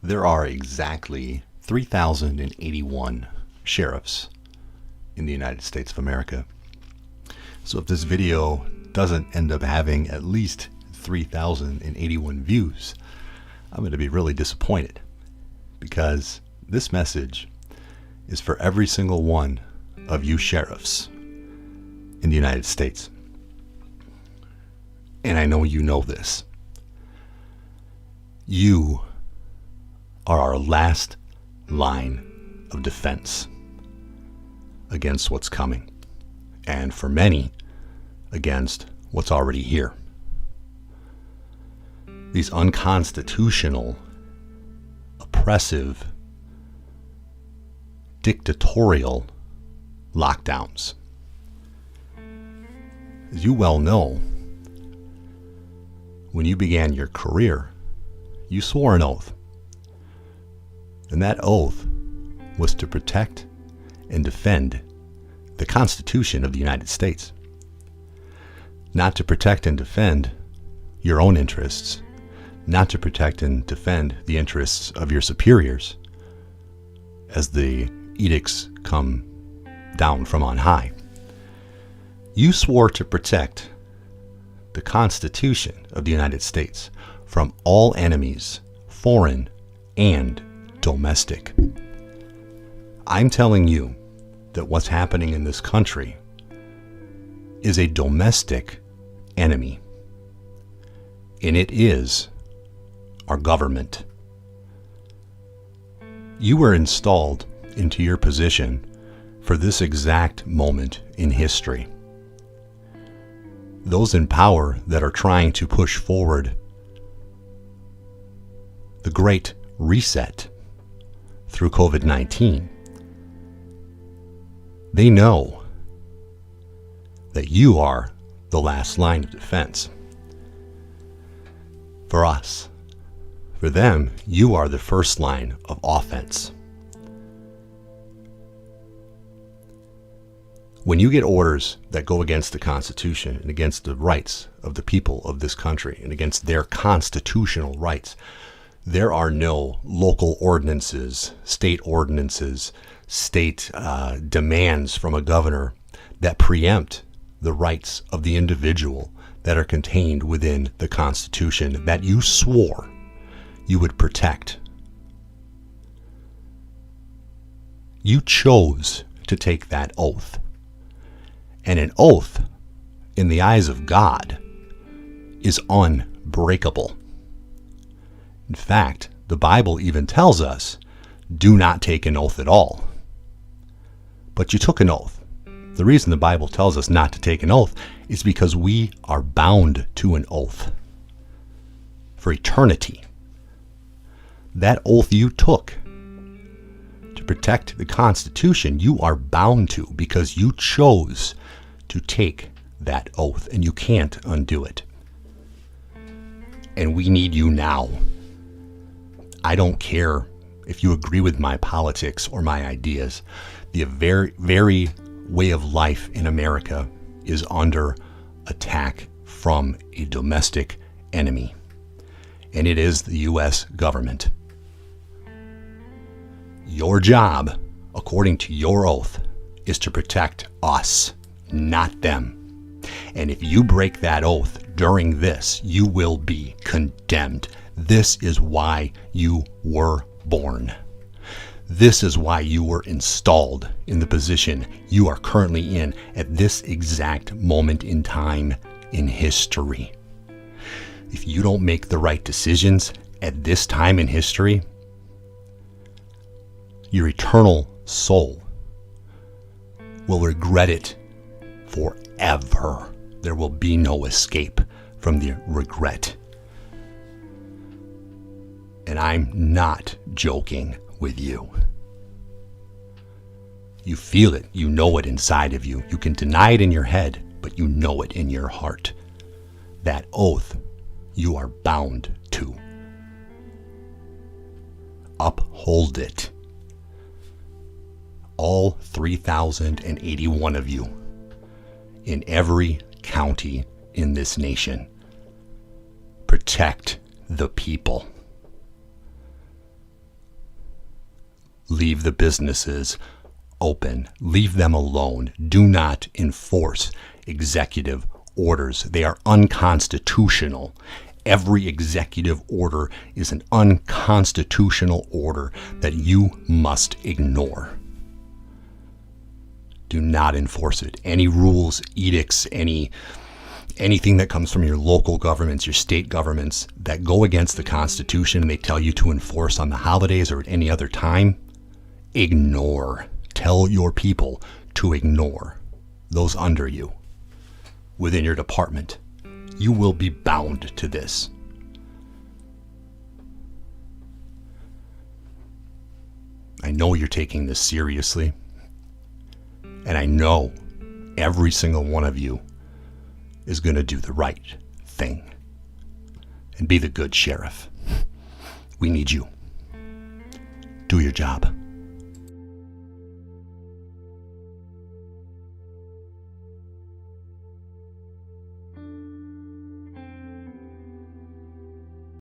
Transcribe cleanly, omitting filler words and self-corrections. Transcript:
There are exactly 3,081 sheriffs in the United States of America. So if this video doesn't end up having at least 3,081 views, I'm going to be really disappointed, because this message is for every single one of you sheriffs in the United States. And I know you know this. You are our last line of defense against what's coming, and for many, against what's already here. These unconstitutional, oppressive, dictatorial lockdowns. As you well know, when you began your career, you swore an oath. And that oath was to protect and defend the Constitution of the United States. Not to protect and defend your own interests, not to protect and defend the interests of your superiors as the edicts come down from on high. You swore to protect the Constitution of the United States from all enemies, foreign and domestic. I'm telling you that what's happening in this country is a domestic enemy, and it is our government. You were installed into your position for this exact moment in history. Those in power that are trying to push forward the Great Reset through COVID-19, they know that you are the last line of defense. For us, for them, you are the first line of offense. When you get orders that go against the Constitution and against the rights of the people of this country and against their constitutional rights, there are no local ordinances, state demands from a governor that preempt the rights of the individual that are contained within the Constitution that you swore you would protect. You chose to take that oath. And an oath, in the eyes of God, is unbreakable. In fact, the Bible even tells us, do not take an oath at all. But you took an oath. The reason the Bible tells us not to take an oath is because we are bound to an oath for eternity. That oath you took to protect the Constitution, you are bound to, because you chose to take that oath, and you can't undo it. And we need you now. I don't care if you agree with my politics or my ideas. The very way of life in America is under attack from a domestic enemy, and it is the U.S. government. Your job, according to your oath, is to protect us, not them. And if you break that oath during this, you will be condemned. This is why you were born. This is why you were installed in the position you are currently in at this exact moment in time in history. If you don't make the right decisions at this time in history, your eternal soul will regret it forever. There will be no escape from the regret. And I'm not joking with you. You feel it, you know it inside of you. You can deny it in your head, but you know it in your heart. That oath you are bound to. Uphold it. All 3,081 of you in every county in this nation. Protect the people. Leave the businesses open. Leave them alone. Do not enforce executive orders. They are unconstitutional. Every executive order is an unconstitutional order that you must ignore. Do not enforce it. Any rules, edicts, anything that comes from your local governments, your state governments that go against the Constitution and they tell you to enforce on the holidays or at any other time, ignore. Tell your people to ignore those under you within your department. You will be bound to this. I know you're taking this seriously, and I know every single one of you is going to do the right thing and be the good sheriff. We need you. Do your job.